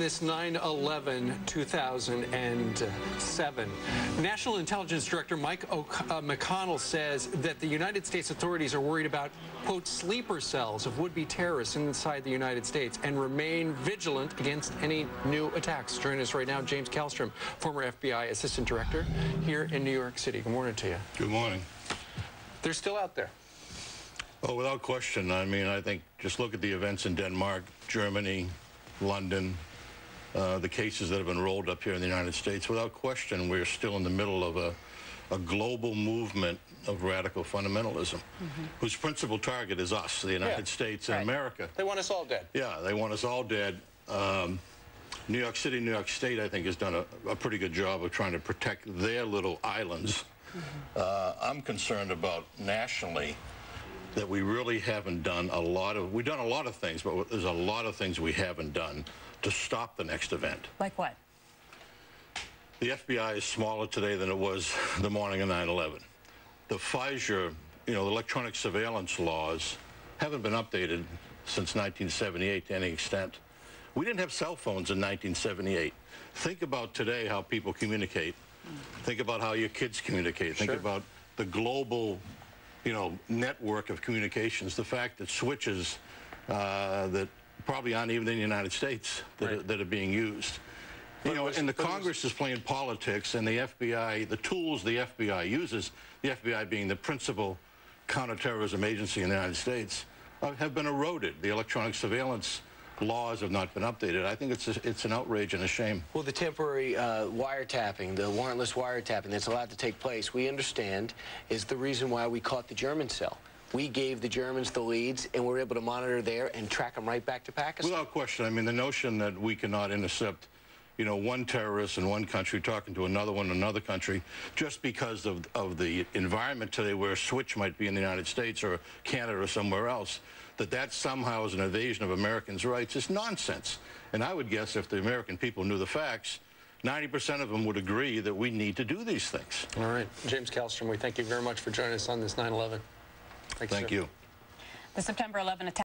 this 9/11/2007. National Intelligence Director Mike McConnell says that the United States authorities are worried about, quote, sleeper cells of would-be terrorists inside the United States and remain vigilant against any new attacks. Joining us right now, James Kallstrom, former FBI Assistant Director here in New York City. Good morning to you. Good morning. They're still out there. Oh, without question. I mean, I think just look at the events in Denmark, Germany, London, the cases that have been rolled up here in the United States. Without question, we're still in the middle of a global movement of radical fundamentalism, whose principal target is us, the United States and America. They want us all dead. Yeah, they want us all dead. New York City, New York State, I think, has done a pretty good job of trying to protect their little islands. I'm concerned about nationally that we really haven't done a lot of, we've done a lot of things, but there's a lot of things we haven't done to stop the next event. Like what? The FBI is smaller today than it was the morning of 9/11. The FISA, the electronic surveillance laws haven't been updated since 1978 to any extent. We didn't have cell phones in 1978. Think about today how people communicate. Think about how your kids communicate. Think about the global network of communications, the fact that switches that probably aren't even in the United States that are being used. And the Congress is playing politics, and the FBI, the tools the FBI uses, the FBI being the principal counterterrorism agency in the United States, have been eroded. The electronic surveillance laws have not been updated. I think it's an outrage and a shame. Well, the temporary wiretapping, the warrantless wiretapping that's allowed to take place, we understand is the reason why we caught the German cell. We gave the Germans the leads, and we were able to monitor there and track them right back to Pakistan. Without question. I mean, the notion that we cannot intercept one terrorist in one country talking to another one in another country just because of the environment today where a switch might be in the United States or Canada or somewhere else, that somehow is an invasion of Americans' rights is nonsense. And I would guess if the American people knew the facts, 90% of them would agree that we need to do these things. All right. James Kallstrom, we thank you very much for joining us on this 9/11. Thank you. The September 11 attack